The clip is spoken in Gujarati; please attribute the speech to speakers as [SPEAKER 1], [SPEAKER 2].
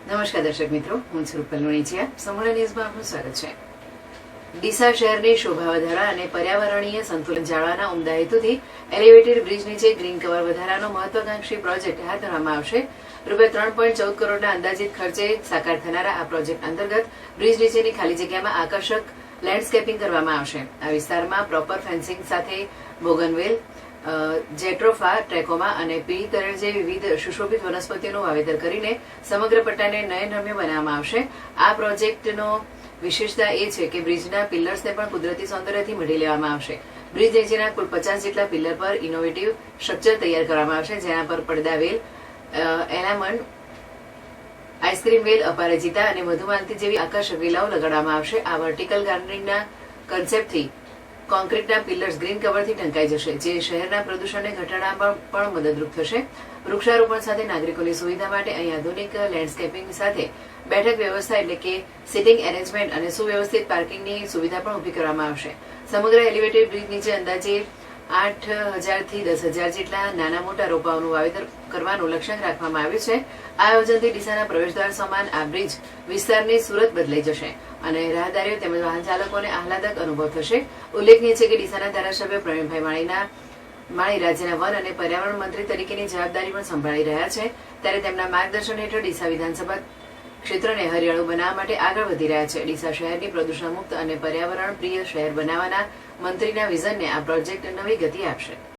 [SPEAKER 1] નમસ્કાર દર્શક મિત્રો, હું છું રૂપલ લુણીચિયા. સમગ્ર ન્યૂઝમાં આપનું સ્વાગત છે. ડીસા શહેરની શોભા વધારા અને પર્યાવરણીય સંતુલન જાળવવાના ઉમદા હેતુથી એલિવેટેડ બ્રિજ નીચે ગ્રીન કવર વધારાનો મહત્વાકાંક્ષી પ્રોજેક્ટ હાથ ધરવામાં આવશે. ₹3.14 કરોડના અંદાજિત ખર્ચે સાકાર થનારા આ પ્રોજેક્ટ અંતર્ગત બ્રિજ નીચેની ખાલી જગ્યામાં આકર્ષક લેન્ડસ્કેપિંગ કરવામાં આવશે. આ વિસ્તારમાં પ્રોપર ફેન્સિંગ સાથે બોગનવેલ, જેટ્રોફા, ટ્રેકોમા અને પીળી તરેલ જેવી વિવિધ સુશોભિત વનસ્પતિઓનું વાવેતર કરીને સમગ્ર પટ્ટાને નયનરમ્ય બનાવવામાં આવશે. આ પ્રોજેક્ટનો વિશેષતા એ છે કે બ્રિજના પિલર્સને પણ કુદરતી સૌંદર્યથી મઢી લેવામાં આવશે. બ્રિજ નીચેના કુલ 50 જેટલા પિલર પર ઇનોવેટિવ સ્ટ્રક્ચર તૈયાર કરવામાં આવશે, જેના પર પડદા વેલ, એનામન્ડ, આઈસ્ક્રીમ વેલ, અપારાજિતા અને મધુમાલતી જેવી આકર્ષક વેલાઓ લગાડવામાં આવશે. આ વર્ટિકલ ગાર્ડનિંગના કન્સેપ્ટથી કોન્ક્રીટના પિલર્સ ગ્રીન કવરથી ઢંકાઈ જશે, જે શહેરના પ્રદૂષણને ઘટાડવામાં પણ મદદરૂપ થશે. વૃક્ષારોપણ સાથે નાગરિકોની સુવિધા માટે અહીં આધુનિક લેન્ડસ્કેપિંગ સાથે બેઠક વ્યવસ્થા એટલે કે સિટિંગ એરેન્જમેન્ટ અને સુવ્યવસ્થિત પાર્કિંગની સુવિધા પણ ઊભી કરવામાં આવશે. સમગ્ર એલિવેટેડ બ્રિજ નીચે અંદાજે 8,000 થી 10,000 જેટલા નાના મોટા રોપાઓનું વાવેતર કરવાનું લક્ષ્યાંક રાખવામાં આવ્યું છે. આ આયોજનથી ડીસાના પ્રવેશદ્વાર સમાન આ બ્રિજ વિસ્તારની સુરત બદલાઈ જશે અને રાહદારીઓ તેમજ વાહન ચાલકોને આહલાદક અનુભવ થશે. ઉલ્લેખનીય છે કે ડીસાના ધારાસભ્ય પ્રવીણભાઈ માળી રાજ્યના વન અને પર્યાવરણ મંત્રી તરીકેની જવાબદારી પણ સંભાળી રહ્યા છે. ત્યારે તેમના માર્ગદર્શન હેઠળ ડીસા વિધાનસભા ક્ષેત્રને હરિયાળું બનાવવા માટે આગળ વધી રહ્યા છે. ડીસા શહેરની પ્રદૂષણ મુક્ત અને પર્યાવરણ પ્રિય શહેર બનાવવાના મંત્રીના વિઝનને આ પ્રોજેક્ટ નવી ગતિ આપશે.